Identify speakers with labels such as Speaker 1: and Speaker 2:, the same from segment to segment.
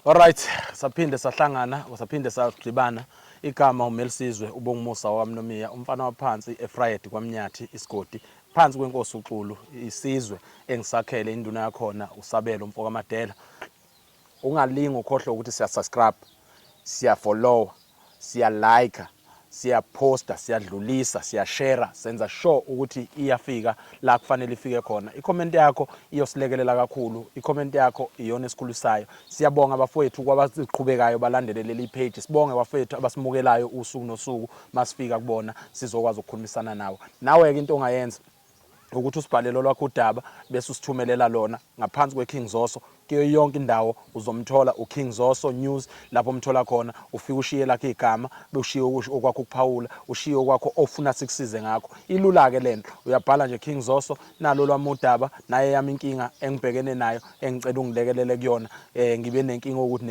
Speaker 1: Alright, saphinde sahlangana, saphinde sadlibana. Igama uMelisizwe uBongumusa wamnomiya, umfana waphansi eFried kwaMnyathi isigodi, phansi kwenkosi uXulu, isizwe engisakhele induna yakhona uSabelo umfoko kaMadela. Ungalingi ukhohlwe ukuthi siya-subscribe, siya-follow, siya-like, siya-posta, siyadlulisa, siya-share, senza sure ukuthi iyafika la kufanele ifike khona. I-comment yakho iyosilekelela kakhulu, i-comment yakho iyona esikhulusayo. Siyabonga abafowethu kwabasiqhubekayo balandele leli page. Sibonge abafowethu abasimukelayo usuku nosuku masifika kubona sizokwazi ukukhulumisana nawe. Nawe ke into ongayenza ukuthi usibhalele lwakho udaba bese usithumelela lona ngaphansi kweKing Zoso. Kuyo yonke indawo uzomthola uKing Zoso News, lapho umthola khona. Ufika ushiye lakhe igama, ushiye okwakho ukuphawula, ushiye okwakho ofuna sikusize ngakho. Ilula ke lento, uyabhala nje King Zoso nalo lwami udaba, naye yami inkinga engibhekene nayo engicela ungilekelele kuyona. Ngibe nenkinga ukuthi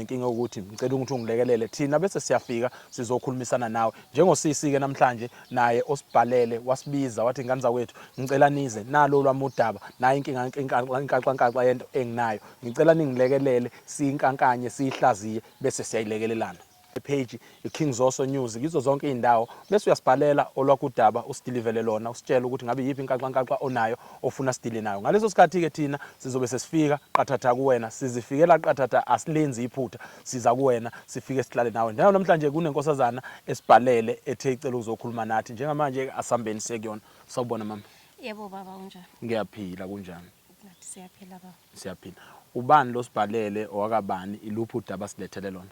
Speaker 1: ngicela ukuthi ungilekelele thina bese siyafika sizokhulumisana nawe. Njengosisi ke namhlanje naye osibhalele wasibiza wathi ngane zakwethu ngicela nize nalo lwami udaba, naye inkaxa yento enginayo. Ngicela ningilekelele siyinkankanye siyihlaziye bese siyayilekelelana. Page iKing Zoso News kizo zonke indawo bese uyasibhalela olwakho udaba usidilivele lona, usitshela ukuthi ngabe yipi inkaxa onayo ofuna sidile nayo. Ngaleso sikhathi ke thina sizobe sesifika qathatha kuwena, sizifikela qathatha, asilenzi iphutha, siza kuwena sifike sihlale nawe. Njalo namhlanje kunenkosazana esibhalele ethe icela ukuzokhuluma nathi. Njengamanje asambeni sekuyona. Sawubona mama.
Speaker 2: Yebo baba, unjani?
Speaker 1: Ngiyaphila, kunjani?
Speaker 2: Nathi siyaphila baba.
Speaker 1: Siyaphila. Ubani lo sibhalele owakabani, iluphi udaba silethele lona?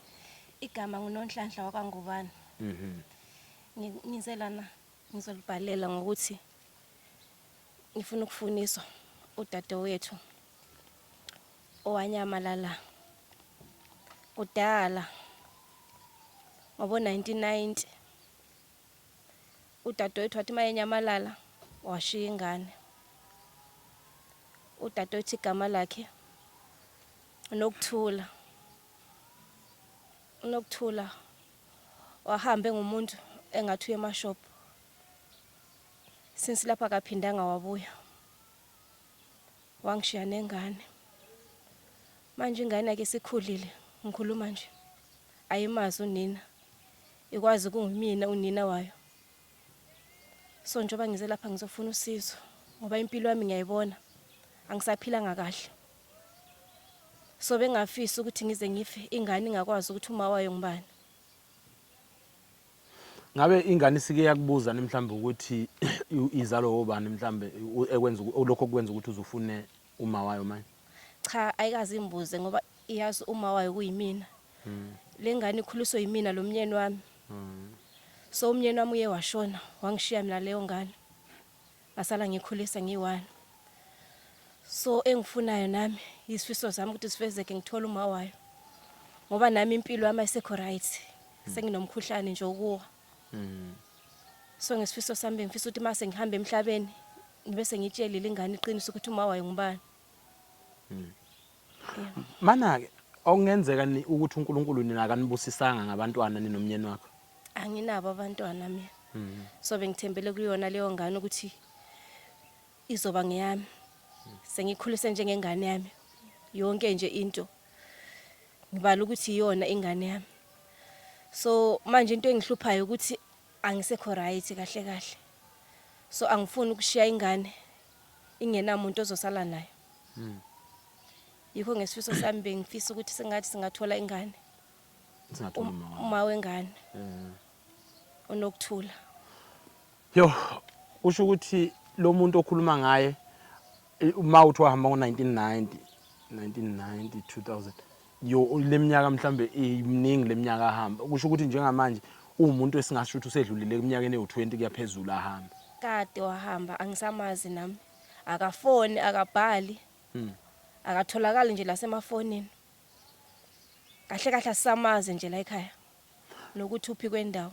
Speaker 2: Igama nguNonhlanhla wakwaNgubane. Ngize lana ngizolibhalela ngokuthi ngifuna ukufuniswa udadewethu owanyamalala kudala ngobo 1990. Udadewethu wathi mayenyamalala washiya ingane. Udadewethu igama lakhe Nokuthula wahambe ngumuntu engathi uyeMashop. Since lapha akaphindanga wabuya. Wangishiya nengane. Manje ingane yakhe sikhulile, ngikhuluma nje. Ayimazi unina. Ikwazi kungimina unina wayo. So njoba ngize lapha ngizofuna usizo ngoba impilo yami ngiyayibona. Angisaphilanga kahle. So bengafisa ukuthi ngize ngife ingane ingakwazi ukuthi uma wayo ngibani.
Speaker 1: Ngabe ingane isike yakubuza mhlambe ukuthi izalo obani mhlambe ekwenza lokho kwenza ukuthi uzufune uma wayo manje?
Speaker 2: Cha, ayikazi imbuze ngoba iyazi uma wayo kuyimina. Lengane ikhuliswe yimina lo myeni wami. So umyeni wami uye washona, wangishiya mina leyo ngane. Ngasala ngikhulisa ngiyi-1. So engifunayo nami isifiso sami ukuthi sifezeke ngithola uma wayo. Ngoba nami impilo yami ayisekho right. Senginomkhuhlane nje okuwa. So ngesifiso sami ngifisa ukuthi mase ngihamba emhlabeni ngibese ngitshelile ingane iqinisa ukuthi uma wayo ngibani.
Speaker 1: Mana ke okungenzeka ukuthi uNkulunkulu nina akanibusisanga ngabantwana ninomnyeni wakho?
Speaker 2: Anginabo abantwana mina. So bengithembele kuyona leyo ngane ukuthi izoba ngiyami. Sengikhulise njengengane yami. Yonke nje into ngibala ukuthi iyona ingane yami. So manje into engihluphayo ukuthi angisekho right kahle. So angifuni ukushiya ingane ingenamuntu ozosala nayo. Yikho ngesifiso sami bengifisa ukuthi sengathi singathola ingane.
Speaker 1: Singathola
Speaker 2: uma wengane. Unokuthula.
Speaker 1: Yo, usho ukuthi lo muntu okhuluma ngaye uma uthi wahamba ngo1990 2000 yo leminyaka mhlambe iminingi leminyaka ahamba, kusho ukuthi njengamanje umuntu esingasho ukuthi usedlulile eminyakeni ewu20 kuyaphezulu ahamba.
Speaker 2: Kade wahamba, angisamazi nami. Akafoni, akabhali. Akatholakala nje lasemafonini. Kahle asamazi nje la ekhaya. Nokuthi uphi kwendawo.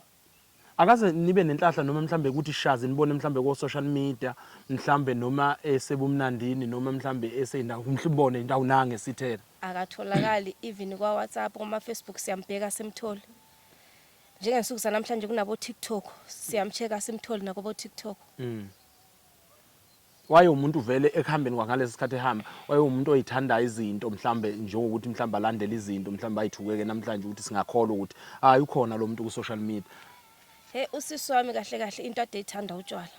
Speaker 1: Akaze nibe nenhlahla noma mhlambe ukuthi shazi nibone mhlambe ko social media mhlambe noma esebumnandini noma mhlambe eseyindawo umhlibone indawo nange sithela?
Speaker 2: Akatholakali even kwa WhatsApp kuma Facebook siyambheka simthole. Njengensuku zanamhlanje kunabo TikTok siyamcheka simthole nakubo TikTok.
Speaker 1: waye umuntu vele ekuhambeni kwangalesi sikhathi ehamba waye umuntu oyithanda izinto mhlambe njengokuthi mhlambe alandela izinto mhlambe ayithukeke namhlanje ukuthi singakholwa ukuthi hayi ukhona lo muntu ku social media.
Speaker 2: Usisi wami kahle kahle into ade ithanda utshwala.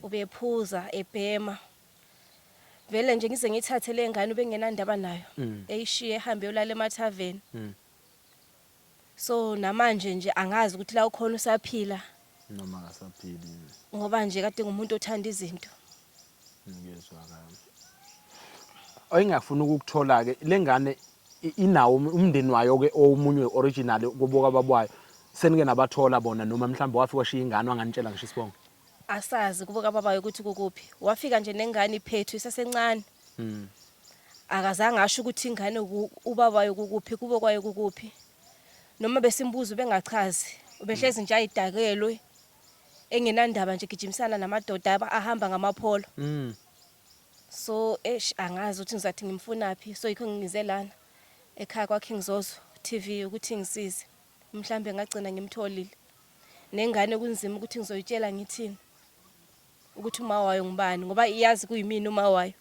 Speaker 2: Ubephuza ebhema. Vele nje ngize ngithathe le ngane ubengenandaba nayo. Eyishiye ehambe yolala emathaveni. So namanje nje angazi ukuthi la ukhona usaphila
Speaker 1: noma akasaphili
Speaker 2: ngoba nje kade ngumuntu othanda izinto.
Speaker 1: Ngiyezwa kabi. Oyingafuna ukukuthola ke lengane inawo umndeni wayo ke omunye original kuboka babwayo senike nabathola bona noma mhlawumbe wafika washiya ingane wanganitshela ngisho isibongo.
Speaker 2: Asazi kuboka babayo ukuthi kukuphi. Wafika nje nengane iphethu isasencane. Akazange asho ukuthi ingane ubabayo kukuphi kubo kwayo kukuphi. Noma besimbuzo bengachazi ubehlezi nje ayidakelwe engenandaba nje gijimisana namadoda ahamba ngamapholo. So angazi ukuthi ngizathi ngimfunaphi so yikho ngize lana ekhaya kwakhe Ngizozo TV ukuthi ngisize mhlambe ngagcina ngimtholile nengane kunzima ukuthi ngizoyitshela ngithini ukuthi uma wayo ngibani ngoba iyazi kuyimini uma wayo.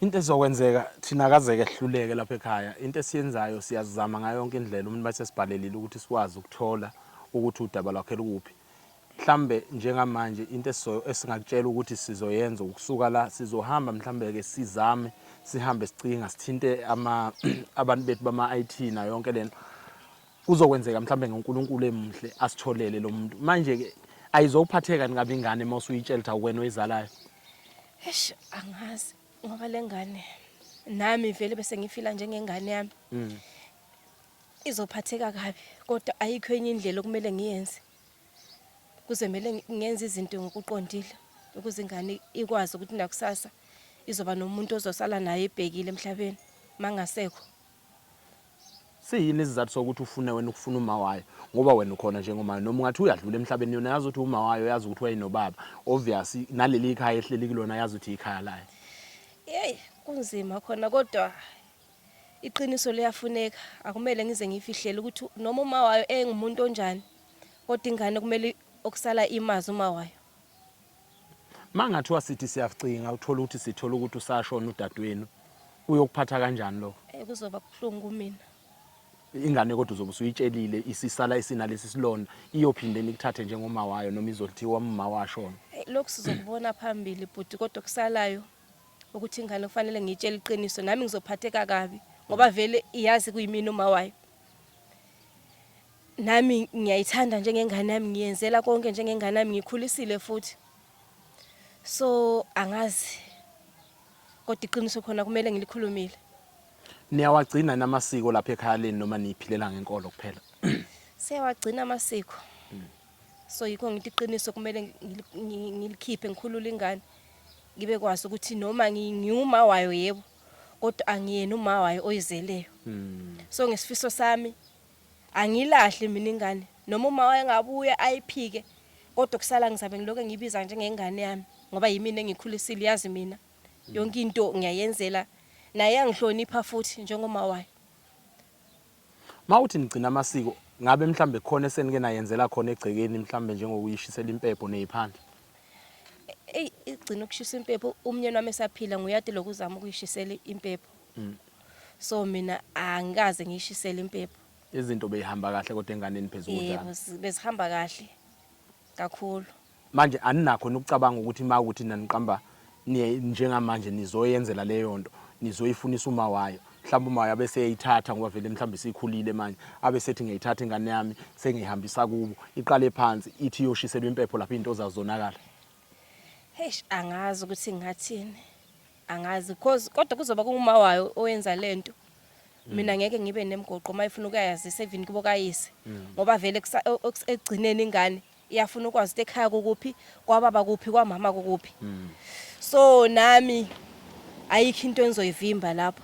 Speaker 1: Into ezokwenzeka thina akazeke ehluleke lapha ekhaya into esiyenzayo siyazama ngayo yonke indlela umuntu base sibhalelile ukuthi sikwazi ukuthola ukuthi udaba lwakhe likuphi. Mhlambe njengamanje into esingakutshela ukuthi sizoyenza ukusuka la sizohamba mhlambe ke sizame sihambe sicinga sithinte abantu bethu bama IT na yonke lento kuzokwenzeka mhlambe ngoNkulunkulu emuhle asitholele lo muntu. Manje ke ayizophatheka ngabe ingane mawusuyitshela ukuthi awena oyizalayo.
Speaker 2: Angazi ngoba lengane nami vele bese ngifila njengengane yami. Izophatheka kabi kodwa ayikho enye indlela okumele ngiyenze. Kuzemele ngenze izinto ngokuqondile ukuze ingane ikwazi ukuthi nakusasa izoba nomuntu ozosala naye ebhekile emhlabeni mangasekho.
Speaker 1: Siyini isizathu sokuthi ufune wena ukufuna uma wayo ngoba wena ukhona njengomayo noma ungathi uyadlula emhlabeni yona yazi ukuthi uma wayo yazi ukuthi wayinobaba obviously naleli ikhaya ehleli kulona yazi ukuthi ikhaya layo.
Speaker 2: Kunzima khona kodwa iqiniso liyafuneka akumele ngize ngifihlele ukuthi noma uma wayo engumuntu onjani kodwa ingane kumele okusala imazi uma wayo.
Speaker 1: Mangathiwa sithi siyaficinga uthola ukuthi sithola ukuthi usashona udadewenu uyokuphatha kanjani lo?
Speaker 2: Kuzoba kuhlungu kumina.
Speaker 1: Ingane kodwa uzobe usuyitshelile isisala isinalesi silonda iyophinde nikuthathe njengoma wayo noma izothiwa umama washona.
Speaker 2: Lokhu sizokubona phambili bhuti kodwa kusalayo ukuthi ingane kufanele ngiyitshele iqiniso nami ngizophatheka kabi ngoba vele iyazi kuyimini uma wayo. Nami ngiyayithanda njengengane yami ngiyenzela konke njengengane yami ngikhulisile futhi. So angazi kodwa iqiniso khona kumele ngilikhulumile.
Speaker 1: Niyawagcina namasiko lapha ekhaya leni noma niyiphilela ngenkolo kuphela?
Speaker 2: Siyawagcina amasiko. So yikho ngithi iqiniso kumele ngilikhiphe ngikhulula ingane. Ngibe kwazi ukuthi noma ngiyuma wayo yebo kodwa angiyena uma wayo oyizeleyo. So ngesifiso sami angilahle mina ingane noma uma wayo ngabuya ayiphike kodwa kusala ngizabe ngiloke ngibiza njengengane yami ngoba yimina engikhulisile yazi mina yonke into ngiyayenzela naye yangihlonipha futhi njengoma wayo.
Speaker 1: Mawuthi nigcina amasiko ngabe mhlambe khona esenike nayenzela khona egcekeni mhlambe njengokuyishisela impepho neziphandle.
Speaker 2: Igcina ukushisa impepho umnyeni wami esaphila nguyade lokuzama ukuyishisela impepho. So mina angikaze ngiyishisele impepho.
Speaker 1: Izinto behamba kahle kodwa enganeni phezulu njalo.
Speaker 2: Yebo bezihamba kahle kakhulu.
Speaker 1: Manje aninakho ukucabanga ukuthi mawukuthi naniqamba njengamanje nizoyenzela leyo nto nizoyifunisa uma wayo mhlawumbe uma yabe seyithatha ngoba vele mhlawumbe sikhulile manje abe sethi ngiyithatha ingane yami sengihambisa kubo iqale phansi ithi yoshiselwa impepho lapha into zazonakala.
Speaker 2: Angazi ukuthi ngathini. Angazi because kodwa kuzoba kuma wayo oyenza lento. Mina ngeke ngibe nemgoqo mayifuna ukuyazisa even kubo kayise ngoba vele ekugcineni ingane iyafuna ukwazi ukuthi ekhaya kokuphi kwababa kuphi kwamama kokuphi. So nami ayikho into engizoyivimba lapho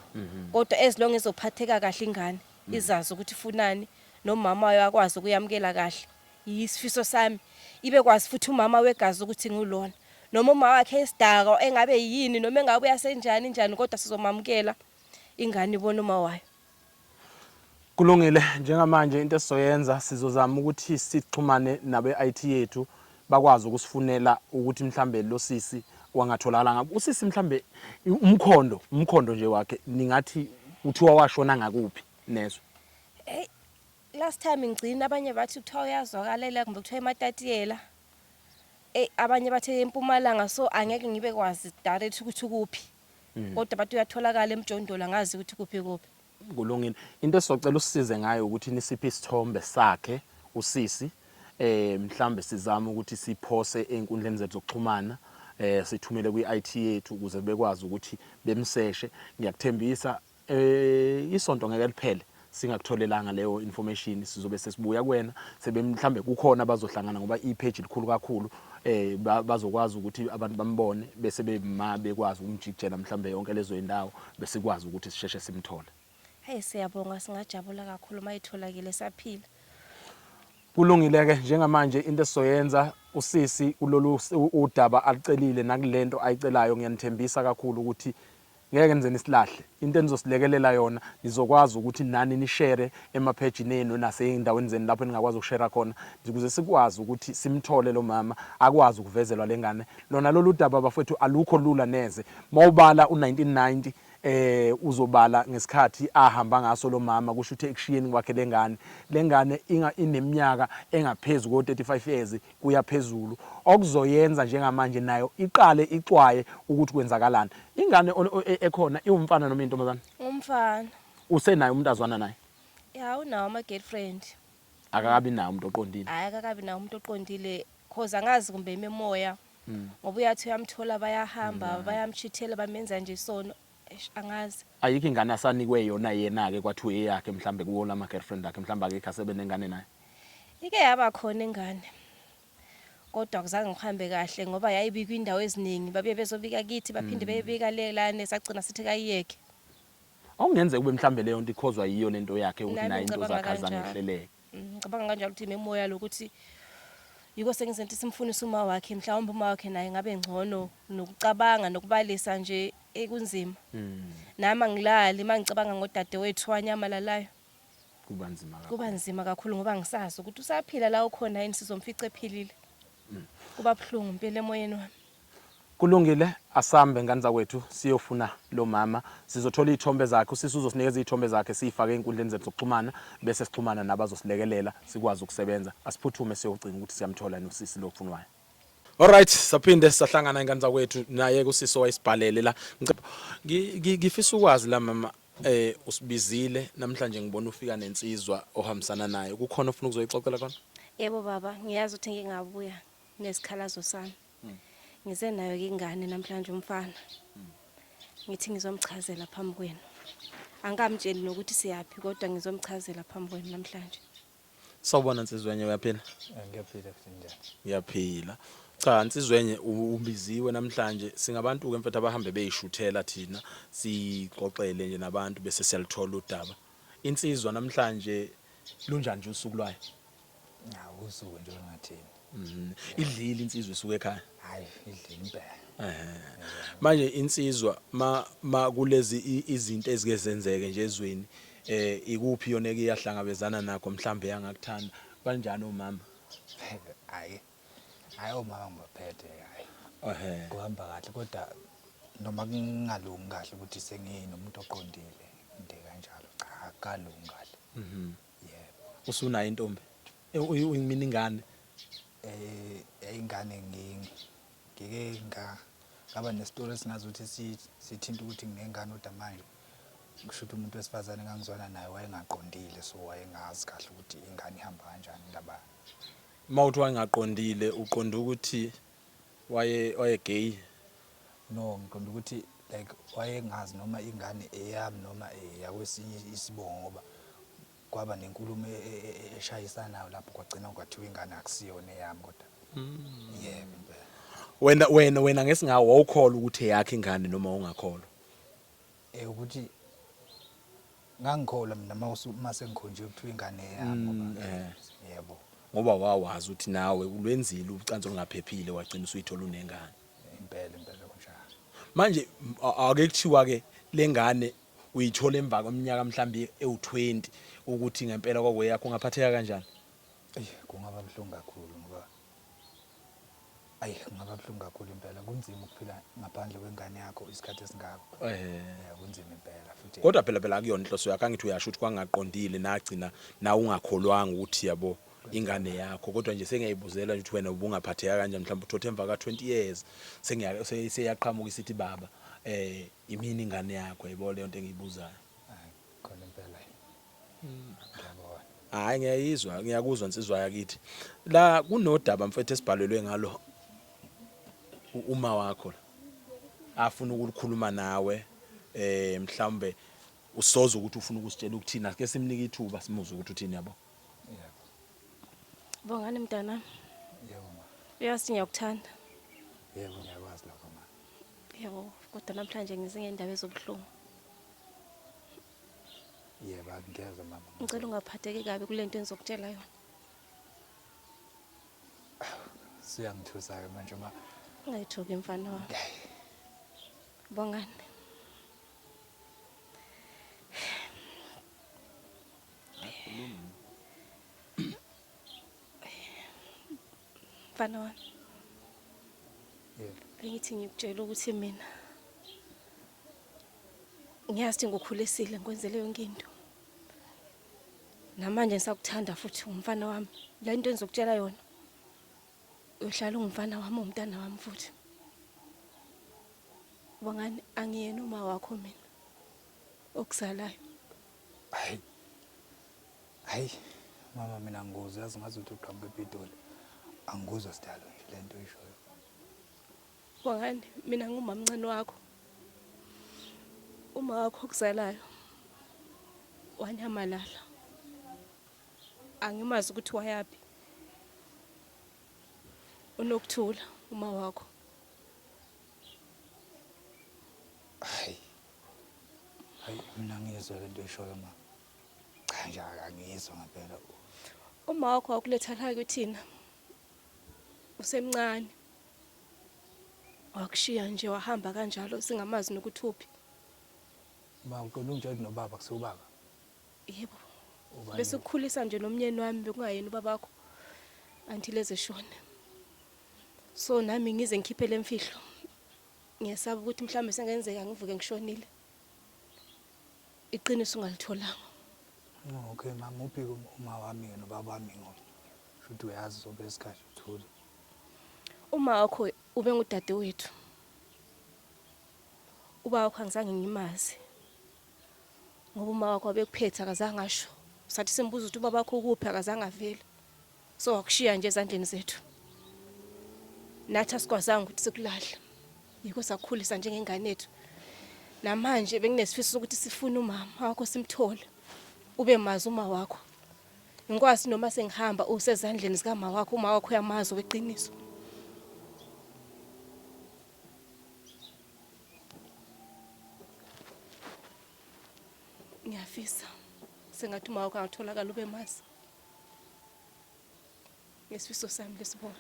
Speaker 2: kodwa as long ezophatheka kahle ingane izazi ukuthi ifunani nomama wayo akwazi ukuyamkela kahle yisifiso sami ibe kwazi futhi umama wegazi ukuthi ngulona noma uma wakhe esidaka engabe yini noma engabe uyasenjani njani kodwa sizomamukela ingane ibona uma wayo.
Speaker 1: Kulungile njengamanje into esizoyenza sizozama ukuthi sixhumane nabe IT yethu bakwazi ukusifunela ukuthi mhlambe lo sisi wangatholakala ngabe usisi mhlambe umkhondo nje wakhe ningathi uthiwa washona ngakuphi nezwe.
Speaker 2: Hey, last time ngicina abanye bathi kuthiwa uyazwakalela kumbe kuthiwa eMatatiyela. Abanye bathe eMpumalanga, so angeke ngibe kwazi direct ukuthi kuphi. Kodwa bathi uyatholakala eMjondolo, ngazi ukuthi kuphi.
Speaker 1: Kulungile. Into esizocela usisize ngayo ukuthi nisiphe isithombe sakhe usisi mhlambe sizama ukuthi siphose einkundleni zethu zokuxhumana sithumele kwi-IT yethu ukuze bekwazi ukuthi bemseshe. Ngiyakuthembisa isonto ngeke liphele singakutholelanga leyo information, sizobe sesibuya kuwena sebe mhlambe kukhona abazohlangana ngoba i-page likhulu kakhulu bazokwazi ukuthi abantu bambone bese bekwazi ukumjikijela mhlambe yonke lezo indawo bese kwazi ukuthi sisheshe simthole.
Speaker 2: Hey, siyabonga, singajabula kakhulu mayitholakile saphila.
Speaker 1: Kulungile-ke njengamanje into esizoyenza usisi kulolu udaba alicelile nakulento ayicelayo ngiyanithembisa kakhulu ukuthi ngeke nize nisilahle. Into enizosilekelela yona nizokwazi ukuthi nani nishare emaphejini enu naseyindaweni zenu lapho ningakwazi ukushare khona ukuze sikwazi ukuthi simthole lo mama akwazi ukuvezelwa lengane. Lona lolu daba bafethu alukho lula neze. Mawubala u1990 uzobala ngesikhathi ahamba ngaso lo mama kusho ukuthi ekushiyeni kwakhe lengane ineminyaka engaphezulu ko35 years kuya phezulu okuzoyenza njengamanje nayo iqale ixwaye ukuthi kwenzakalani. Ingane ekhona iwumfana noma intombazana?
Speaker 2: Umfana.
Speaker 1: Usenayo umntazana naye?
Speaker 2: Ya, unawo ama girlfriend.
Speaker 1: Akakabi nayo umuntu oqondile.
Speaker 2: Hayi, akakabi nawo umuntu oqondile cause angazi kumbe ememoya. Ngoba uyathi uyamthola bayahamba bayamchithela bamenza nje isono. Angazi.
Speaker 1: Ayikho ingane asanikwe yona yena ke kwathiwa eyakhe mhlambe kuwo lama girlfriend akhe mhlambe ake khasebe nengane naye.
Speaker 2: Ike yaba khona ingane. Kodwa kuzange ngihambe kahle ngoba yayibika indawo eziningi babe bezobika kithi baphinde beyebika lelane sagcina sithi kayiyeke.
Speaker 1: Awungenzeka kube mhlambe leyo nto ikhozwa yiyo lento yakhe ukuthi nayo into zakhe azangehleleke.
Speaker 2: Ngicabanga kanjalo ukuthi imemoya lokuthi yiko sengizenza simfunisa uma wakhe mhlawumbe uma wakhe naye ngabe ngcono nokucabanga nokubalisa nje ekunzima. Nama ngilali mangicabanga ngodade wethu wanyamalalayo. Kuba nzima kakhulu ngoba ngisazi ukuthi usaphila la ukhona yini sizomfica ephilile. Kuba buhlungu impela emoyeni wami.
Speaker 1: Kulungile, asambe ngane zakwethu siyofuna lo mama sizothola izithombe zakhe usisi uzosinikeza izithombe zakhe sifake einkundleni zethu zokuxhumana bese sixhumana nabazosilekelela sikwazi ukusebenza asiphuthume siyogcina ukuthi siyamthola nosisi lo ofunwayo. Alright, saphinde sahlangana ingane zakwethu naye kusisi wayisibhalele la. Ngifisa ukwazi la mama usibizile namhlanje ngibona ufika nensizwa ohambisana naye. Kukhona ofuna ukuzoyixoxela khona?
Speaker 2: Yebo baba, ngiyazi ukuthi ngingabuya nesikhalazo sami. Ngize nayo ke ingane namhlanje umfana. Ngithi ngizomchazela phambi kwenu. Angamtsheli nokuthi siyapi kodwa ngizomchazela phambi kwenu namhlanje.
Speaker 1: Sawubona Nsizwenye, uyaphila?
Speaker 3: Ngiyaphila futhi njani?
Speaker 1: Ngiyaphila. Cha Nsizwenye ubiziwe namhlanje singabantu ke mfethu abahambe beyishuthela thina sixoxele nje nabantu bese siyalithola udaba. Insizwa namhlanje lunjani nje usuku lwayo?
Speaker 3: Hawu usuku nje ngathini.
Speaker 1: Idlile insizwa isuke ekhaya.
Speaker 3: Hayi idlile impela.
Speaker 1: Manje insizwa ma kulezi izinto ezike zenzeke nje ezweni ikuphi yona eke yahlangabezana nakho mhlambe yangakuthanda kanjani umama?
Speaker 3: Hayi umama ngibaphethe hayi. Kuhamba kahle kodwa noma kungalungi kahle ukuthi senginomuntu oqondile into kanjalo cha akalungi kahle. Yebo.
Speaker 1: Usunayo intombi? Uyimini ingane?
Speaker 3: Ingane ngike ngaba nesitory esingazi ukuthi sithinta ukuthi nginengane kodwa manje kusho ukuthi umuntu wesifazane engangizwana naye wayengaqondile so wayengazi kahle ukuthi ingane ihamba kanjani ndaba.
Speaker 1: Mawuthi wayengaqondile uqonda ukuthi waye gay?
Speaker 3: No, ngiqonda ukuthi like wayengazi noma ingane eyami noma yakwesinye isibongo ngoba kwaba nenkulumo eshayisanayo lapho kwagcina kwathiwa ingane akusiyona eyami kodwa. Yebo impela.
Speaker 1: Wena ngesingawo wawukholwa ukuthi eyakhe ingane noma ungakholwa?
Speaker 3: Ukuthi ngangikholwa mina mase ngikhonjwe ukuthiwa ingane eyami ngoba yebo.
Speaker 1: Ngoba wawazi ukuthi nawe ulwenzile ucansi olungaphephile wagcina usuyithola unengane.
Speaker 3: Impela kunjalo.
Speaker 1: Manje ake kuthiwa ke lengane uyithola emva kweminyaka mhlambi ewu20 ukuthi ngempela kwakweyakho ungaphatheka kanjani?
Speaker 3: Kungaba buhlungu kakhulu ngoba ayi ngaba buhlungu kakhulu impela kunzima ukuphila ngaphandle kwengane yakho isikhathi esingako kunzima impela futhi
Speaker 1: Kodwa phela akuyona inhloso yakho angithi uyasho ukuthi kwangaqondile nagcina na ungakholwanga ukuthi yabo ingane yakho kodwa nje sengiyayibuzela ukuthi wena ubungaphatheka kanjani mhlawumbe uthothe emva ka 20 years seyaqhamuka isithi baba imini ingane yakho yebo leyo nto engiyibuzayo.
Speaker 3: ayi khona impela ngiyabona
Speaker 1: Hayi ngiyakuzwa insizwa yakithi la kunodaba mfethu esibhalelwe ngalo uma wakho afuna ukukhuluma nawe mhlambe usoza ukuthi ufuna ukusitshela ukuthina ake simnike ithuba simuze ukuthi uthini yabo.
Speaker 3: yebo
Speaker 2: Bongani mntana,
Speaker 3: yebo ma
Speaker 2: uyazi ngiyakuthanda.
Speaker 3: yebo ngiyakwazi lokho ma
Speaker 2: Yebo, kodwa namhlanje ngize ngendaba ezobuhlungu.
Speaker 3: yebo angiyeza mama
Speaker 2: Ngicela ungaphatheki kabi kule nto engizokutshela yona.
Speaker 3: siyangithusa ke manje ma
Speaker 2: Ungayithoki mfana wami. Bongani. Mfana wami,
Speaker 3: yebo
Speaker 2: bengithi ngikutshela ukuthi mina ngiyazi ngikukhulisile ngikwenzele yonke into. Namanje ngisakuthanda futhi umfana wami. Le nto engizokutshela yona uyohlala ungumfana wami umntana wami futhi. Bongani angiyena uma wakho mina okusalayo.
Speaker 3: hayi mama mina ngikuze yazi ngazi ukuthi uqhamuke ePitoli angikuzwa sidalo nje le nto oyishoyo
Speaker 2: Bongani mina ngumamncane wakho. Uma wakho okusalayo wanyamalala. Angimazi ukuthi wayaphi. Unokuthula uma wakho.
Speaker 3: hayi mina ngizwe le nto oyishoyo ma cha nje angiyizwa ngempela
Speaker 2: Uma wakho wakuletha la kuthina usemncane. Wakushiya nje wahamba kanjalo singamazi nokuthi uphi.
Speaker 3: ma uqonda ungitshela nobaba kusubaba
Speaker 2: Yebo. Bese ukukhulisa nje nomnyeni wami bekungayena ubaba wakho until ezeshone. So nami ngize ngikhiphe lemfihlo. Ngiyasaba ukuthi mhlawumbe sengenzeka ngivuke ngishonile. Iqiniso ungalitholanga.
Speaker 3: okay mama uphi uma wami nobaba wami ngoba futhi uyazi sobe isikhathi uthule
Speaker 2: Uma wakho ube ngudade wethu. Uba wakho angizange ngimazi. Ngoba uma wakho abekuphethe akazange asho. Sathi simbuza ukuthi ubaba wakho ukuphi akazange avele. So wakushiya nje ezandleni zethu. Nathi asikwazanga ukuthi sikulahla. Yiko sakukhulisa njengengane yethu. Namanje benginesifiso ukuthi sifune umama wakho simthole. Ube mazi uma wakho. Ngikwazi noma sengihamba usezandleni zika mama wakho uma wakho uyamazi weqiniso. Ngiyafisa sengathi uma wakho angatholakala ube mazi. Ngesifiso sami lesibona.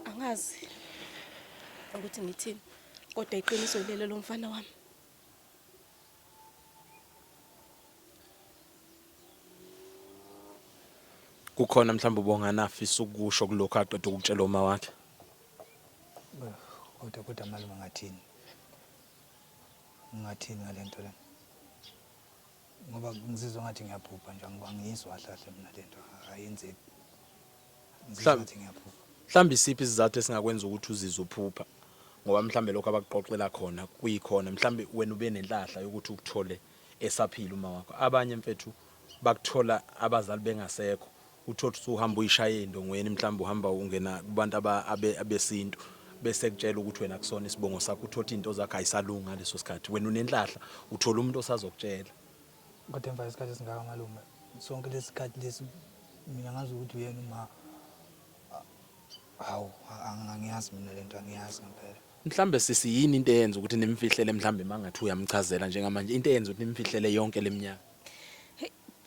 Speaker 2: Angazi ukuthi ngithini kodwa iqiniso lelo lomfana wami.
Speaker 1: Kukhona mhlawumbe ubongana afisa ukusho kulokho aqeda ukutshela uma wakhe.
Speaker 3: kodwa malume ngathini ngale nto le ngoba ngizizwa ngathi ngiyaphupha nje angiyizwa kahle mina le nto ayenzeki ngizizwa ngathi ngiyaphupha
Speaker 1: Mhlawumbe isiphi isizathu esingakwenza ukuthi uzizwe uphupha ngoba mhlawumbe lokho abakuxoxela khona kuyikhona mhlawumbe wena ube nenhlahla yokuthi ukuthole esaphila uma wakho. Abanye mfethu bakuthola abazali bengasekho uthothi uhamba uyishaya endongweni mhlawumbe uhamba ungena kubantu abesintu bese kutshela ukuthi wena kusona isibongo sakho uthothi into zakhe ayisalunga leso sikhathi wena unenhlahla uthola umuntu osazokutshela.
Speaker 3: kodwa emva isikhathi esingaka malume sonke lesikhathi lesi mina ngazi ukuthi uyena uma hawu angiyazi mina le nto angiyazi ngempela
Speaker 1: Mhlawumbe sisiyini into eyenza ukuthi nimfihlele mhlawumbe mangathi uyamchazela njengamanje into eyenza ukuthi nimfihlele yonke leminyaka.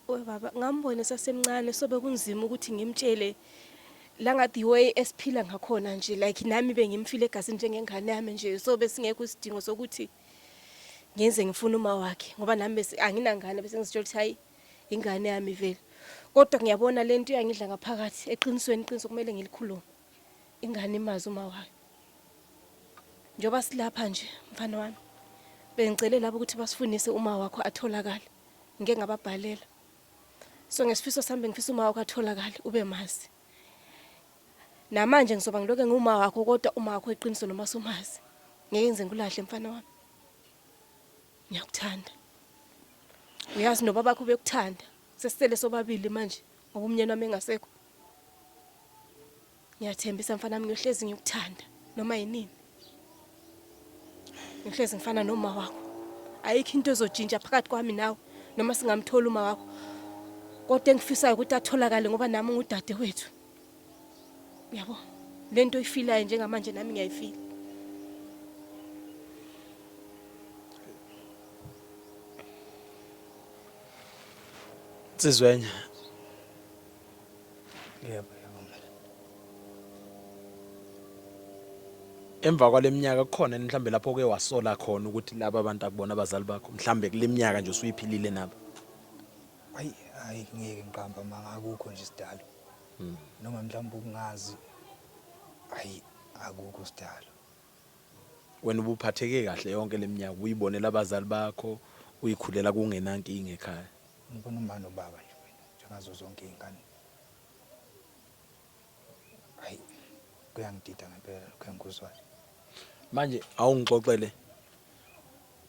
Speaker 2: We baba ngambone sasemncane sobe kunzima ukuthi ngimtshele la ngathi way esiphila ngakhona nje like nami bengimfile egazini njengengane yami nje sobe singekho isidingo sokuthi ngenze ngifuna uma wakhe ngoba nami bese anginangane bese ngizitshela ukuthi hayi ingane yami vele Kodwa ngiyabona lento iyangidla ngaphakathi eqinisweni iqiniso kumele ngilikhulume. Ingane imazi uma wayo. Njoba silapha nje mfana wami. Bengicela labo ukuthi basifundise uma wakho atholakala. Ngeke ngababhalela. So ngesifiso sami bengifisa uma wakho atholakala ube mazi. Namanje ngizoba ngiloke nguma wakho kodwa uma wakho eqiniso noma sumazi. Ngeke ngize ngulahle mfana wami. Ngiyakuthanda. Uyazi no babakho bekuthanda. Sesisele sobabili manje ngoba umnyeni wami engasekho. Ngiyathembisa mfana wami ngiyohlezi ngikuthanda noma yinini. Ngihlezi ngifana noma wakho. Ayikho into ezojinja phakathi kwami nawe noma singamthola uma wakho. Kodwa engifisayo ukuthi atholakale ngoba nami ngudade wethu. Yabo. Lento ifilayo njengamanje nami ngiyayifila.
Speaker 1: Sizwenye
Speaker 3: Yebo.
Speaker 1: emva kwaleminyaka kukhona mhlambe lapho ke wasola khona ukuthi laba abantu akubona abazali bakho mhlambe kuleminyaka nje usuyiphilile nabo.
Speaker 3: Hayi ngeke ngiqamba mangakukho nje isidalo. Noma mhlawumbe ukungazi akukho isidalo.
Speaker 1: Wena ubuphatheke kahle yonke leminyaka uyibonela abazali bakho uyikhulela kungenankinga ekhaya.
Speaker 3: Ngibona uma nobaba nje mina njengazo zonke izingane. Kuyangidida ngempela kuyangikuzwayo.
Speaker 1: Manje awungixoxele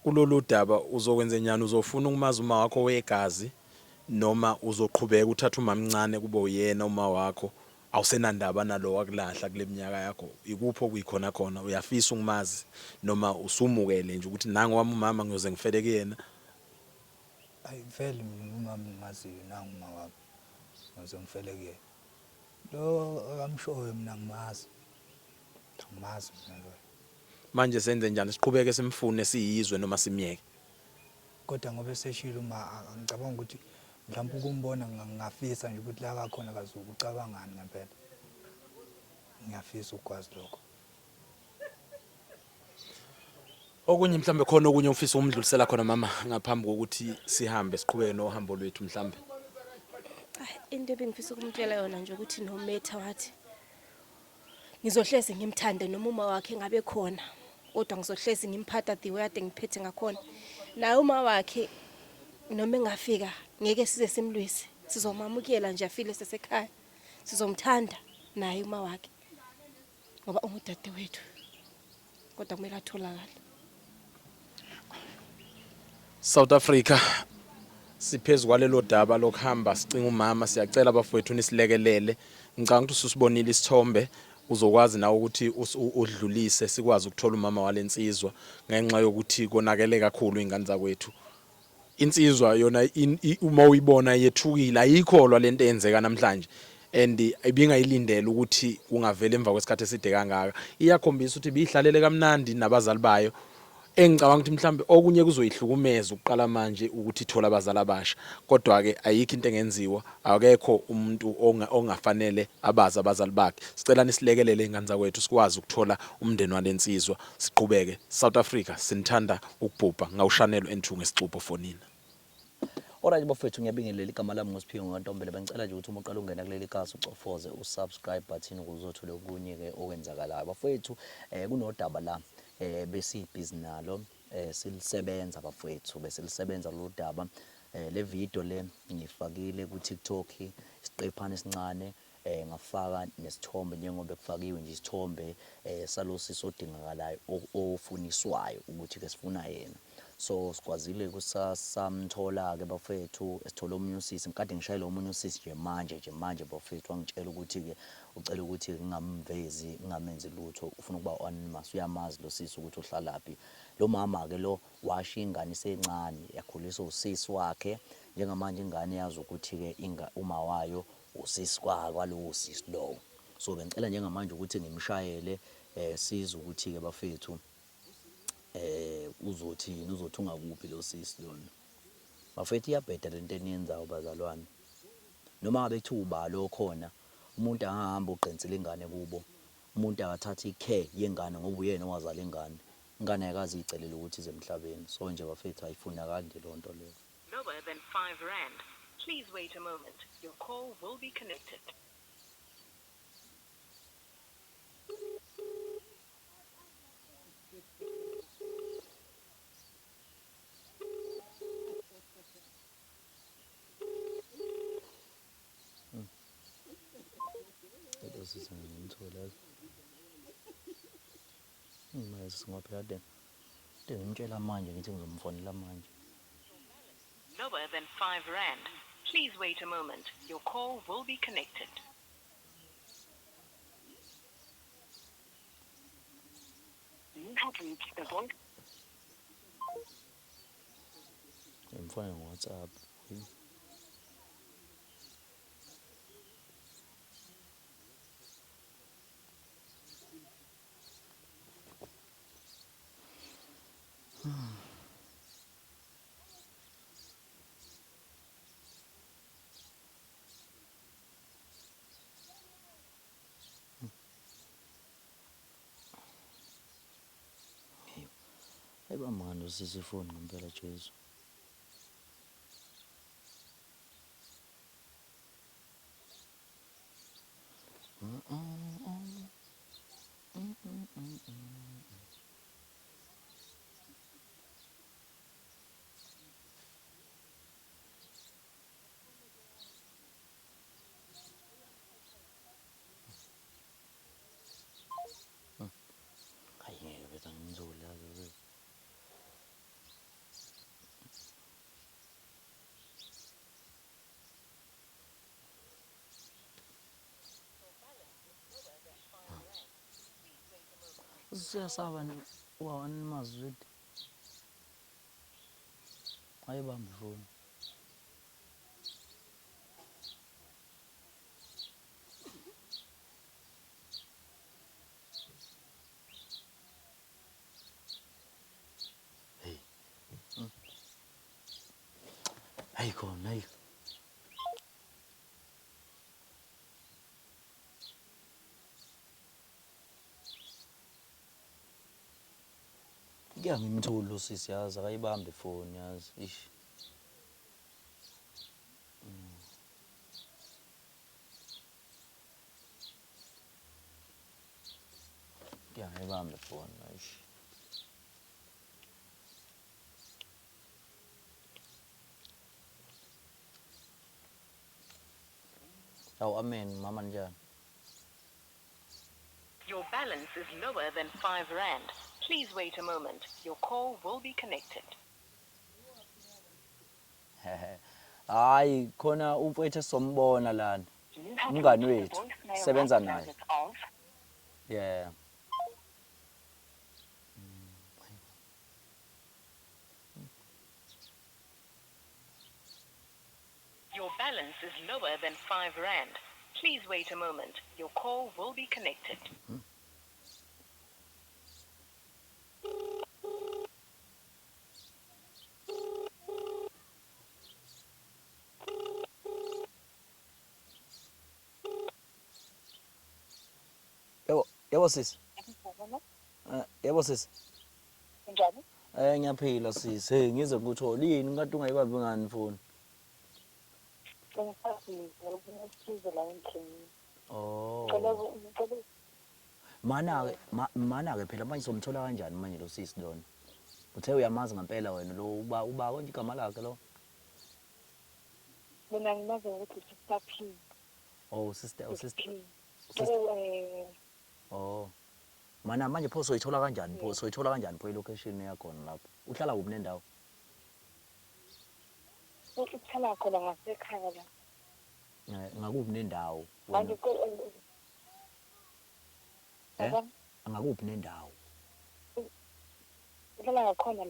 Speaker 1: kulolu daba uzokwenza njani uzofuna ukumazi uma wakho wegazi noma uzoqhubeka uthatha umamncane kube uyena uma wakho awusenandaba nalo wakulahla kuleminyaka yakho ikupho kuyikhona khona uyafisa ukumazi noma usumukele nje ukuthi nangu wami umama ngiyoze ngifele kuyena.
Speaker 3: Vele uma ngimaziyo nangu uma wami ngizoze ngifele kuyena. Lo akamshoyo mina ngimazi. Ngimazi mina lo.
Speaker 1: Manje senze njani siqhubeke simfune siyizwe noma simiyeke.
Speaker 3: Kodwa ngoba eseshilo ngicabanga ukuthi mhlawumbe ukumbona ngingafisa nje ukuthi la kakhona kaZulu ucabangani ngempela. Ngiyafisa ukwazi lokho.
Speaker 1: Okunye mhlambe khona okunye ufisa umdlulisela khona mama ngaphambi kokuthi sihambe siqhubeke nohambo lwethu mhlambe.
Speaker 2: Into ebengifisa ukumtshela yona nje ukuthi noMetha wathi ngizohlezi ngimthande noma uma wakhe ngabe khona kodwa ngizohlezi ngimphatha the way ade ngiphethe ngakhona. Naye uma wakhe noma engafika ngeke size simlwise. Sizomamukela nje afile sesekhaya. Sizomthanda naye uma wakhe. Ngoba ungudade wethu. Kodwa kumele atholakale.
Speaker 1: South Africa siphezulu kwalelo daba lokuhamba sicinga umama siyacela abafowethu nisilekelele ngicanga ukuthi usibonile isithombe uzokwazi nawe ukuthi udlulise sikwazi ukuthola umama walensizwa ngenxa yokuthi konakele kakhulu ingane zakwethu. Insizwa yona uma uyibona yethukile ayikholwa lento eyenzeka namhlanje and ibingayilindela ukuthi kungavela emva kwesikhathi eside kangaka. Iyakhombisa ukuthi bihlalele kamnandi nabazali bayo. Engicabanga ukuthi mhlambe okunye kuzoyihlukumeza ukuqala manje ukuthi ithola abazali abasha kodwa ke ayikho into engenziwa akekho umuntu ongafanele abaza abazali bakhe. Sicela nisilekelele ingane zakwethu sikwazi ukuthola umndeni walensizwa siqhubeke. South Africa sinithanda ukubhubha ngawushanelo enthunga esixubo fonina.
Speaker 4: Alright bafethu ngiyabingelela igama lami ngosiphiwe ngoNtombela bengicela nje ukuthi uma uqala ungena kuleli khasi ucofoze usubscribe button ukuze uzothola okunye ke okwenzakalayo bafethu. Kunodaba la besibhizi nalo silisebenza bafethu bese lisebenza lo daba le video le ngifakile ku TikTok isiqephana esincane ngafaka nesithombe njengoba kufakiwe nje isithombe salosisi odingakalayo ofuniswayo ukuthi ke sifuna yena. So sikwazile kusasamthola ke bafethu esithola omunye usisi ngikade ngishayela omunye usisi nje manje bafethu wangitshela ukuthi ke ucela ukuthi ngingamvezi ngamenzi lutho ufuna ukuba anonymous uyamazi lo sisi ukuthi uhlalaphi. Lo mama ke lo washa ingane isencane yakhulisa usisi wakhe njengamanje ingane yazi ukuthi ke uma wayo usisi kwalo usisi lo. So bengicela njengamanje ukuthi ngimshayele sizwe ukuthi ke bafethu uzothini uzothunga kuphi lo sisi lona bafethu iyabheda lento eniyenzayo bazalwane noma ngabe ethuba lo khona umuntu angahamba uqensela ingane kubo umuntu akathatha icare yengane ngoba uyena owazala ingane ayikazi icelela ukuthi ize emhlabeni so nje bafethu ayifunakali nje lonto leyo.
Speaker 5: Lower than 5 rand. Please wait a moment. Your call will be connected.
Speaker 4: Lezo sisi ngimthola. Mase singaphela de. Ngimtshela manje ngithi ngizomfonela manje.
Speaker 5: Lower than 5 rand. Please wait a moment. Your call will be connected. You have reached the voice.
Speaker 4: Ngimfonela ngoWhatsApp. Hayiba manje usisi phone ngempela Jesu. Hayi ngeke bese ngimzolaza. Siyasaba wawanimazi ayibamba ifoni. Hey. Hayi khona hayi. Ngiyangimthula usisi yazi akayibambe ifoni yazi. Ish. Ngiyayibambe ifoni ish. Awu amen mama njani?
Speaker 5: Your balance is lower than 5 rand. Please wait a moment. Your call will be connected.
Speaker 4: Hayi khona umfowethu sombona lana. Umngani wethu sebenza naye. Yeah.
Speaker 5: Your balance is lower than 5 rand. Please wait a moment. Your call will be connected.
Speaker 4: Yebo sisi. Yebo sisi.
Speaker 6: Njani?
Speaker 4: Ngiyaphila sisi. Hey ngize ngikuthola yini ngathi ungayibambi ngani phone?
Speaker 6: Ngifasi ukusiza la endlini.
Speaker 4: Oh.
Speaker 6: Ngicela
Speaker 4: Mana ke phela manje somthola kanjani manje lo sisi lona? Uthe uyamazi ngempela wena lo uba konje igama lakhe lo.
Speaker 6: mina ngimazi ukuthi sister P.
Speaker 4: Oh sister.
Speaker 6: P.
Speaker 4: Oh. Mana manje pho soyithola kanjani pho? Soyithola kanjani pho ilocation yakho lapho? Uhlala kuphi nendawo?
Speaker 6: Uhlala khona ngasekhaya la.
Speaker 4: Ngakuphi nendawo?
Speaker 6: Manje
Speaker 4: Ngakuphi nendawo?
Speaker 6: uhlala ngakhona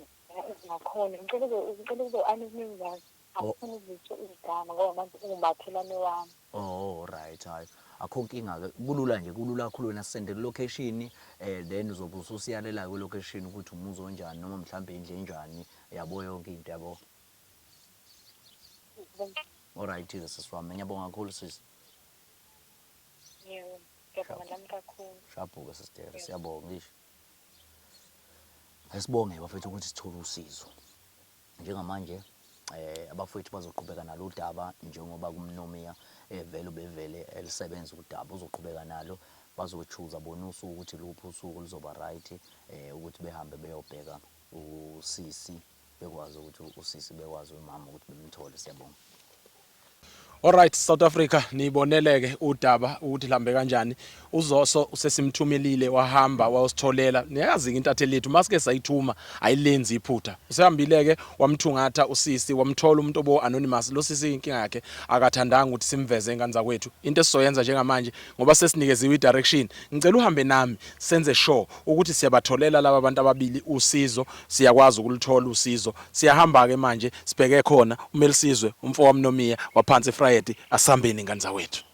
Speaker 6: ngakhona. Ngicela ukuzo-anonymous. Akufuna ukuzitsho igama ngoba manje ungumakhelwane wami.
Speaker 4: Oh right hayi. Akho nkinga ke kulula nje kulula kakhulu wena sendele location then uzobe ususiyalela ku location ukuthi umuzi onjani noma mhlambe indle enjani yabo yonke into yabo. Alright siswami ngiyabonga kakhulu sisi.
Speaker 6: Yebo. Ngiyabonga nami kakhulu.
Speaker 4: Shapho ke sister siyabonga ngisho. Asibonge bafethu ukuthi sithole usizo. Njengamanje abafowethu bazoqhubeka nalo udaba njengoba kumnomia vele ubevele elisebenza udaba uzoqhubeka nalo bazochuza bona usuku ukuthi luphi usuku lizoba right ukuthi behambe beyobheka usisi bekwazi ukuthi usisi bekwazi umama ukuthi bemthole. Siyabonga.
Speaker 1: Alright, South Africa niboneleke udaba ukuthi lihambe kanjani. Uzoso usesimthumelile wahamba wayositholela. Niyazi intatheli lethu masike sayithuma ayilenzi iphutha. Usehambileke wamthungatha usisi wamthola umuntu obo anonymous. Lo sisi inkinga yakhe akathandanga ukuthi simveze ingane zakwethu. Into esizoyenza njengamanje ngoba sesinikeziwe i-direction. Ngicela uhambe nami senze sure ukuthi siyabatholela laba abantu ababili usizo, siyakwazi ukulithola usizo. Siyahamba ke manje sibheke khona uMelisizwe umfowami Nomia waphansi Friday asambeni ingane zawethu.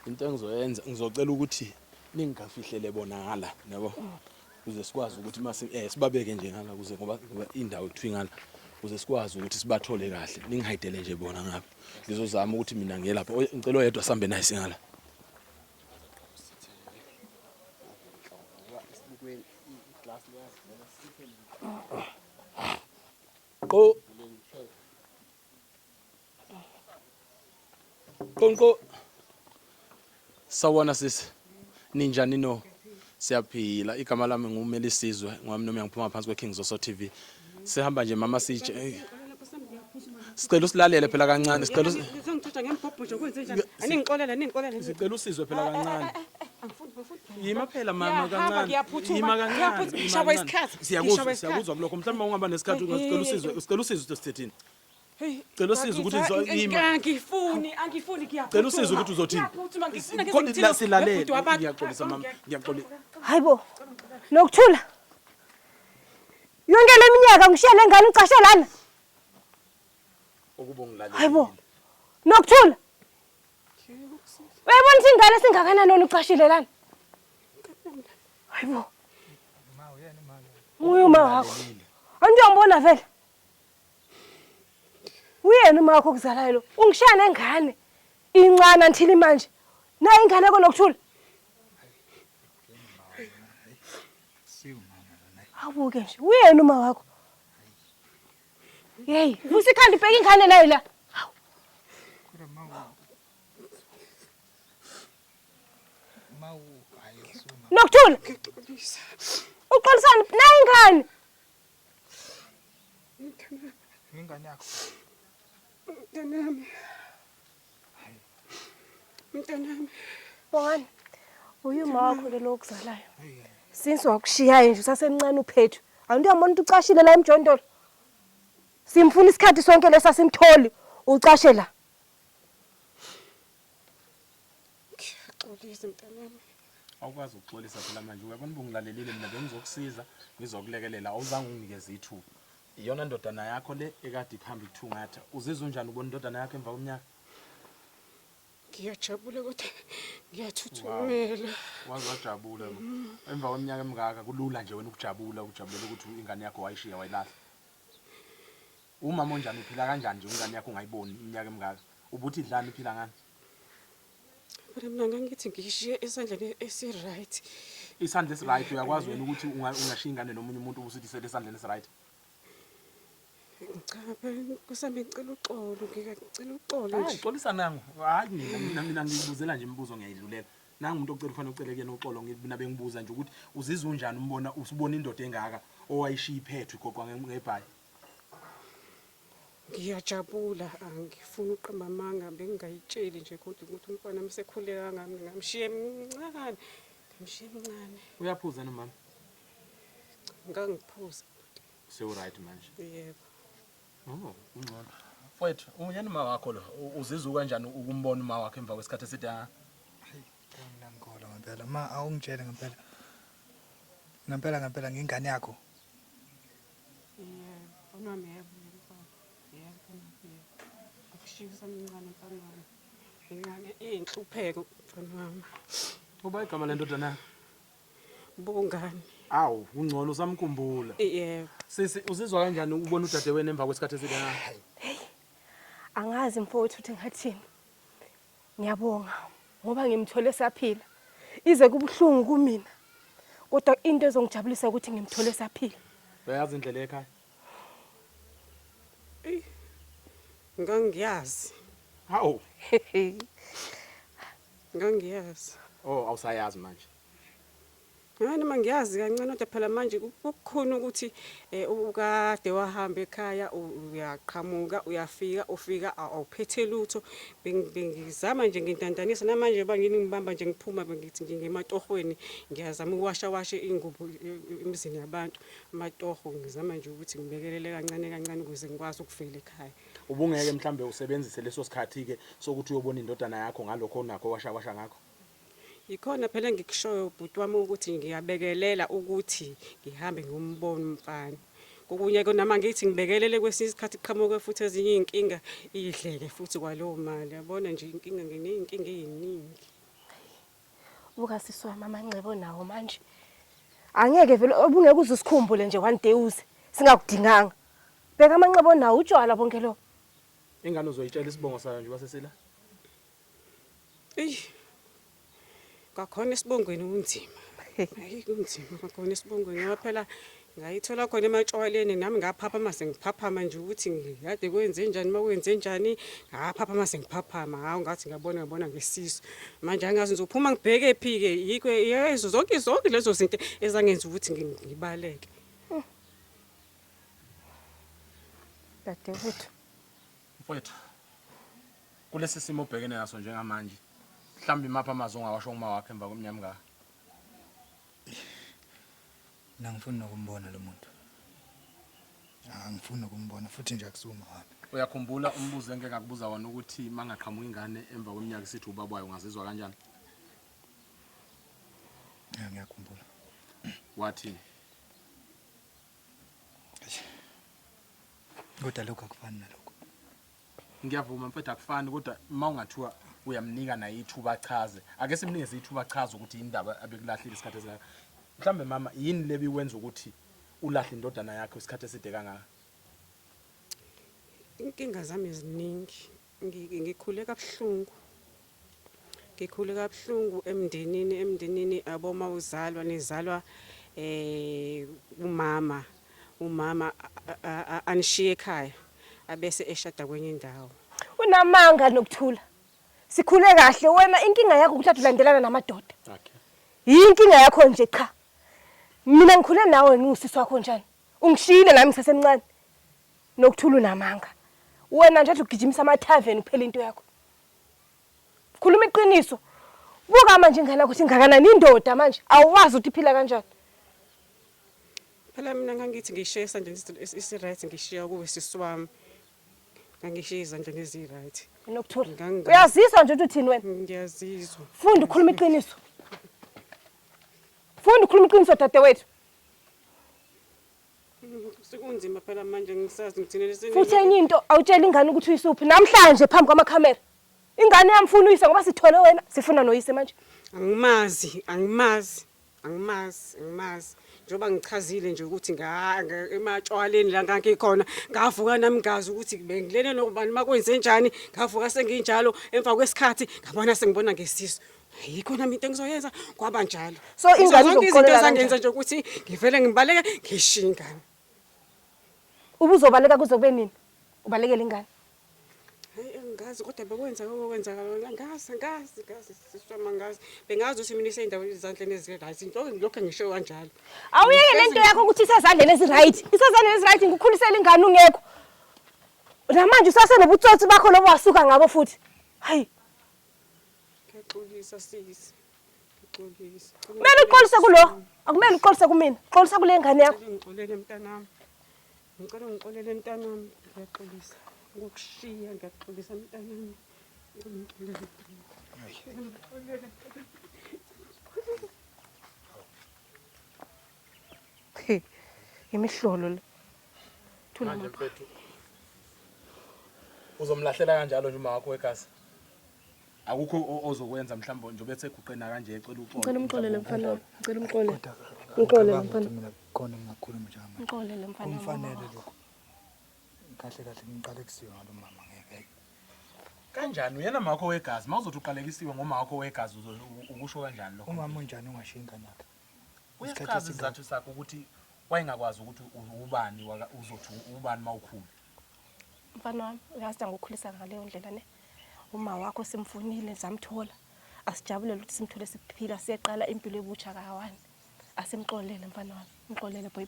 Speaker 1: Into engizoyenza ngizocela ukuthi ningafihlele bonakala yabo ukuze sikwazi ukuthi mase sibabeke nje ngala kuze ngoba indawo ethwingana ukuze sikwazi ukuthi sibathole kahle. Ningihayidele nje bona ngapha. Ngizozama ukuthi mina ngiyelapha. Ngicela oyedwa sambe naye singala. Konko sawona sisi ninjani no siyaphila. Igama lami nguMelisizwe ngwami Nomia ngiphuma phansi kweKings Oso TV. Sihamba nje mama sije. Sicela usilalele phela kancane. Sicela
Speaker 7: ngizongithatha ngempopho kwenze njani? Aningixolela.
Speaker 1: Sicela usizwe phela kancane. Yima phela mama
Speaker 7: Ngiyahamba,
Speaker 1: kancane.
Speaker 7: ngiyaphuthuma,
Speaker 1: Yima kancane.
Speaker 7: ngiyaphuthuma, ngishaywa isikhathi,
Speaker 1: Siyakuzwa kulokho. Mhlawumbe ungaba nesikhathi sicela usizwe. Sicela usizwe ukuthi sithini. Cela usizwe ukuthi
Speaker 7: angifuni ngiyaphuthuma.
Speaker 1: Cela usizwe ukuthi uzothini.
Speaker 7: Ngiyaphuthuma, ngifuna
Speaker 1: Kodwa silalele. Ngiyaxolisa mama. Ngiyaxolisa.
Speaker 2: Hayibo. Nokuthula. Yonke leminyaka ngishiya lengane ucashe lana.
Speaker 1: Ukuba ngilalele.
Speaker 2: Hayibo. Nokuthula. Uyabona ingane singakana nona ucashile lana. Hayibo. Uyuma wakho. Andiyambona vele. Uyena uma wakho kuzalayo lo. Ungishiya nengane. Incane until manje. Na ingane yakho Nokuthula. Abuke nje. Uyena uma wakho. Hey, usikhandi bheka ingane nayo la. Nokuthula. Uqolisana na ingane.
Speaker 3: ingane yakho
Speaker 7: Mntanami.
Speaker 2: Bongani. Uyuma wakho lo lokuzalayo. Since wakushiyayo nje usasemncane uphethu. Awundiyabona ukuthi ucashile la emjondolo. Simfuna isikhathi sonke lesa simtholi ucashe la.
Speaker 7: Ngiyaqolisa mntanami.
Speaker 1: Awukwazi ukuxolisa phela manje. Uyabona bungilalelile mina bengizokusiza ngizokulekelela awuzange unginikeze ithuba. Iyona ndodana yakho le ekade iphamba ikuthungatha. Uzizwa unjani ubona indodana yakho emva kweminyaka?
Speaker 7: Ngiyajabula kodwa ngiyathuthumela.
Speaker 1: Wazi wajabula emva kweminyaka emingaka kulula nje wena ukujabulela ukuthi ingane yakho wayishiya wayilahla. Umama onjani uphila kanjani nje ingane yakho ungayiboni iminyaka emingaka? Ubuthi idlani uphila ngani?
Speaker 7: Kodwa mina ngangithi ngishiye esandleni esi-right.
Speaker 1: Isandla esi-right uyakwazi wena ukuthi ungashiya ingane nomunye umuntu ubusithi isele esandleni esi-right.
Speaker 7: Cha phela kusami ngicela uxolo nje.
Speaker 1: Xolisa nangu. Hayi mina ngibuzela nje imibuzo ngiyayidlulela. Nangu umuntu ocela kufanele ucele kuyena uxolo mina bengibuza nje ukuthi uzizwa unjani usubona indoda engaka owayishiya iphethwe igoqwa ngebhayi.
Speaker 7: Ngiyajabula angifuni uqamba amanga bengingayitsheli nje kodwa ukuthi umfana msekhuleka ngami ngamshiya emncane.
Speaker 1: Uyaphuza nomama?
Speaker 7: Ngangiphuza.
Speaker 1: Sewu-right manje.
Speaker 7: Yebo.
Speaker 1: Oh, ungcono. Mfowethu, uyena uma wakho lo uzizwa kanjani ukumbona uma wakho emva kwesikhathi eside
Speaker 3: ngiyangikholwa ngempela ma awungitshele ngempela ngingane yakho.
Speaker 7: Yebo, nami yebo. Akushisa mncane mfana. Ingane inhlupheko mfana wami.
Speaker 1: Uba igama lendodana?
Speaker 7: Bongani.
Speaker 1: Awu, ungcono usamkhumbula.
Speaker 7: Yebo.
Speaker 1: Sisi uzizwa kanjani ukubona udadewenu emva kwesikhathi eside na?
Speaker 2: Angazi mfowethu ukuthi ngathini. Ngiyabonga ngoba ngimthole saphila. Ize kubuhlungu kumina. Kodwa into ezongijabulisa ukuthi ngimthole saphila.
Speaker 1: Bayazi indlela ekhaya.
Speaker 7: Ngangiyazi.
Speaker 1: Hawu.
Speaker 7: Ngangiyazi.
Speaker 1: Oh, awusayazi manje.
Speaker 7: Ngani mangiyazi kancane kodwa phela manje kukhona ukuthi ukade wahamba ekhaya uyaqhamuka uyafika ufika awuphethe lutho bengizama nje ngintandanisa namanje bangini ngibamba nje ngiphuma bengithi ngematohweni ngiyazama ukuwasha ingubo emizini yabantu amatoho ngizama nje ukuthi ngibekelele kancane ukuze ngikwazi ukufela ekhaya.
Speaker 1: Ubungeke mhlambe usebenzise leso sikhathi ke sokuthi uyobona indodana yakho ngalokho onakho washa ngakho.
Speaker 7: Ikhona phela ngikushoyo ubhuti wami ukuthi ngiyabekelela ukuthi ngihambe ngiyumbona umfana. Kokunye konama ngithi ngibekelele kwesinye isikhathi qhamuke futhi ezinye inkinga idleke futhi kwalowo mali. Yabona nje inkinga ngineyinkinga eziningi.
Speaker 2: Buka siswa mama Ncebo nawo manje. Angeke vele ubungeke uzusikhumbule nje one day uze singakudinganga. Beka amanqebo nawo utshwala bonke lo.
Speaker 1: Ingane uzoyitshela isibongo sayo nje basesila.
Speaker 7: Kakhona isibongweni unzima. Hayi kunzima kakhona isibongweni ngoba phela ngayithola khona ematshwaleni nami ngaphapha mase ngiphaphama nje ukuthi ngiyade kwenze njani makwenze njani ngaphapha mase ngiphaphama hawu ngathi ngiyabona ngesiso manje angazi ngizophuma ngibheke ephike yikho yezo zonke lezo zinto ezangenza ukuthi ngibaleke.
Speaker 2: Dadewethu.
Speaker 1: Mfowethu. Kulesi simo ubhekene naso njengamanje. Mhlambi mapha amazwi ongawasho uma wakhe emva komnyama nga.
Speaker 3: Ngifuna nokumbona lo muntu. Ngifuna ukumbona futhi nje akusuma wami.
Speaker 1: Uyakhumbula umbuzo engeke ngakubuza wona ukuthi mangaqhamuka ingane emva kweminyaka isithi ubabwayo ungazizwa kanjani?
Speaker 3: Ngiyakhumbula.
Speaker 1: Wathi?
Speaker 3: Kodwa lokho akufani nalokho.
Speaker 1: Ngiyavuma mfethu akufani kodwa mawungathiwa uyamnika naye ithuba achaze. Ake simnikeze ithuba achaze ukuthi indaba abekulahlile isikhathi esika. Mhlambe mama yini lebi wenza ukuthi ulahle indodana yakhe isikhathi eside kangaka?
Speaker 7: Inkinga zami eziningi. Ngikhule kabuhlungu. Ngikhule kabuhlungu emndenini aboma uzalwa nezalwa umama anishiye ekhaya abese eshada kwenye indawo.
Speaker 2: Unamanga nokuthula. Sikhule kahle wena inkinga yakho ukuthi ulandelana namadoda.
Speaker 1: Okay.
Speaker 2: Yinkinga yakho nje cha. Mina ngikhule nawe ngusisi wakho njani? Ungishiyile nami ngisasemncane. Nokuthula unamanga. Wena nje ugijimisa ama-tavern kuphela into yakho. Khuluma iqiniso. Buka manje ingane ukuthi ingakanani indoda manje awuwazi ukuthi iphila kanjani.
Speaker 7: Phela mina ngangithi ngishiya isandla isi-right ngishiya kuwe siswami. Ngangishiya izandla ezi-right.
Speaker 2: Nokuthula. Uyazizwa nje ukuthi uthini wena?
Speaker 7: Ngiyazizwa.
Speaker 2: Funda ukhuluma iqiniso. Funda ukhuluma iqiniso dadewethu.
Speaker 7: Sekunzima phela manje ngisazi ngithini lesini.
Speaker 2: Futhi enye into awutshela ingane ukuthi uyisuphi namhlanje phambi kwamakhamera. Ingane yamfuna uyise ngoba sithole wena sifuna noyise manje.
Speaker 7: Angimazi. Njoba ngichazile nje ukuthi ematshwaleni la ngangikhona ngavuka nami ngazi ukuthi bengilene nokubani makwenze njani ngavuka senginjalo emva kwesikhathi ngabona sengibona ngesiso. Yikho nami into engizoyenza kwaba njalo.
Speaker 2: So ingane
Speaker 7: izinto zangenza nje ukuthi ngivele ngibaleke ngishingane.
Speaker 2: Ubuzobaleka kuze kube nini? Ubalekele ingane.
Speaker 7: Hayi ngazi kodwa bekwenzakala ngazi siswama ngazi bengazi ukuthi mina iseyindawo izandleni ezi-right lokho ngisho kanjalo.
Speaker 2: Awuyeke lento yakho ukuthi isezandleni ezi-right ngikukhulisela ingane ungekho. Namanje usasenobutsotsi bakho lobo wasuka ngabo futhi. Hayi.
Speaker 7: Ngixolisa sisi. Ngixolisa.
Speaker 2: Kumele uqolise kulo. Akumele uqolise kumina. Qolisa kule ngane yakho.
Speaker 7: Ngixolele mntanami. Ngicela ngixolele mntanami. Ngiyaxolisa. Ngokushiya ngiyaxolisa mntanami.
Speaker 2: Imihlolo le. Thula
Speaker 1: manje mfethu. Uzomlahlela kanjalo nje uma wakho wegazi. Akukho ozokwenza mhlawumbe nje bese eguqena kanje ecela uxolo.
Speaker 2: Ngicela umxolele mfana. Ngicela umxolele. Ngixolele
Speaker 3: Ngicabanga ukuthi
Speaker 2: mfana.
Speaker 3: mina khona engingakhuluma njengamanje.
Speaker 2: Ngixolele mfana.
Speaker 3: Kumfanele lokho. Kahle kahle ngiqale kusiwe ngalo mama ngeke.
Speaker 1: Kanjani uyena makho wegazi mawuzothi uqalekisiwe ngoma wakho wegazi ukusho kanjani lokho?
Speaker 3: Umama unjani ungashiya ingane yakhe?
Speaker 1: Uyachaza isizathu sakho ukuthi wayengakwazi ukuthi ubani uzothi ubani mawukhulu.
Speaker 2: Mfana wami, uyazi ngokukhulisa ngaleyo ndlela ne. Uma wakho simfunile zamthola. Asijabulele ukuthi simthole siphila siyeqala impilo ebutsha kaHawani. Asimxolele mfana wami. Mxolele boy.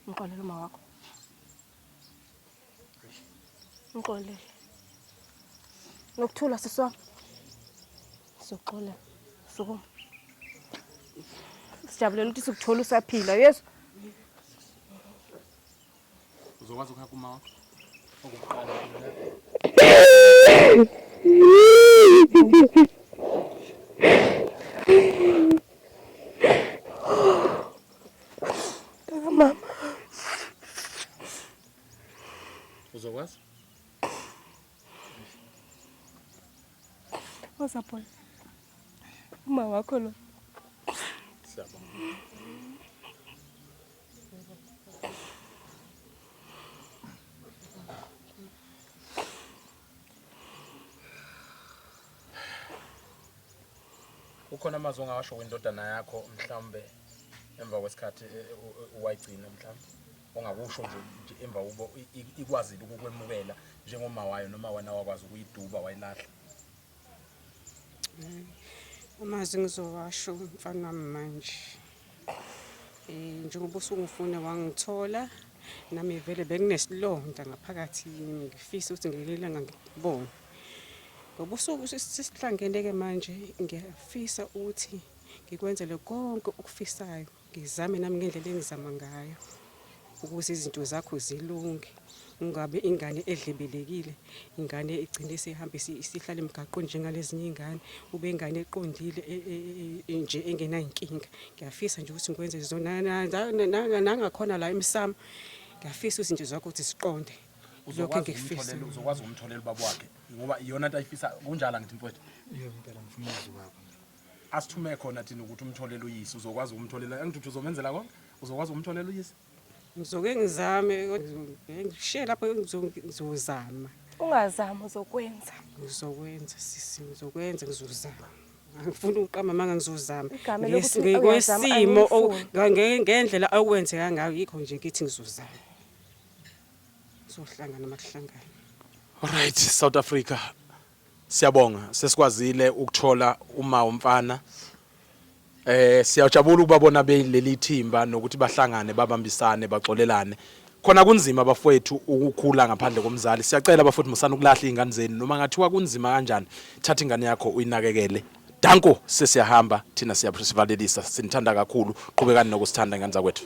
Speaker 2: Mxolele uma wakho. Mxolele. Nokuthula siswa. Soxolela. Sukuma. Sijabulele ukuthi sikuthola usaphila, yeso.
Speaker 1: Uzokwazi ukuhamba uma wakho? Okuqala.
Speaker 2: Mama.
Speaker 1: Uzokwazi?
Speaker 2: Wasaphola. Uma wakho lo.
Speaker 1: Siyabonga. Ukhona amazwi ongawasho kwindodana yakho mhlambe emva kwesikhathi uwayigcina mhlambe ongakusho nje emva kubo ikwazi ukukwemukela njengoma wayo noma wena wakwazi ukuyiduba wayilahla?
Speaker 7: Amazi ngizowasho mfana wami manje. Njengoba usungifuna wangithola nami vele benginesilonda ngaphakathi ngifisa ukuthi ngelilanga ngibone. Ngoba usuku sisihlangene ke manje ngiyafisa ukuthi ngikwenzele konke ukufisayo. Ngizame nami ngendlela engizama ngayo ukuze izinto zakho zilunge. Ungabe ingane edlebelekile, ingane igcine sihamba isihlala emgaqweni njengalezinye ingane, ube ingane eqondile nje engenayinkinga. Ngiyafisa nje ukuthi ngikwenze zona nangakhona la emsamo. Ngiyafisa izinto zakho ukuthi siqonde. Lokho engikufisa.
Speaker 1: Uzokwazi ukumtholela ubaba wakhe ngoba iyona into ayifisa kunjalo ngithi mfowethu.
Speaker 3: Yebo impela ngifuna ukwazi ubaba.
Speaker 1: Asithume khona thina ukuthi umtholele uyise uzokwazi ukumtholela engithi uzomenzela konke uzokwazi ukumtholela uyise.
Speaker 7: Ngizoke ngizame ngishiye lapho ngizozama.
Speaker 2: Ungazama uzokwenza.
Speaker 7: Ngizokwenza sisi ngizokwenza ngizozama. Angifuni uqamba manga ngizozama.
Speaker 2: Igama lokuthi uyazama
Speaker 7: ngesimo
Speaker 2: angifuni.
Speaker 7: ngendlela akwenzeka ngayo yikho nje ngithi ngizozama. Sohlangana makuhlangana.
Speaker 1: Alright, South Africa. Siyabonga sesikwazile ukuthola uma umfana. Siyajabula ukubabona beleli thimba nokuthi bahlangane babambisane baxolelane. Khona kunzima bafowethu ukukhula ngaphandle komzali. Siyacela bafowethu musana ukulahla izingane zenu noma ngathiwa kunzima kanjani. Thatha ingane yakho uyinakekele. Danko sesiyahamba thina siyavalelisa sinithanda kakhulu. Qhubekani nokusithanda ingane zakwethu.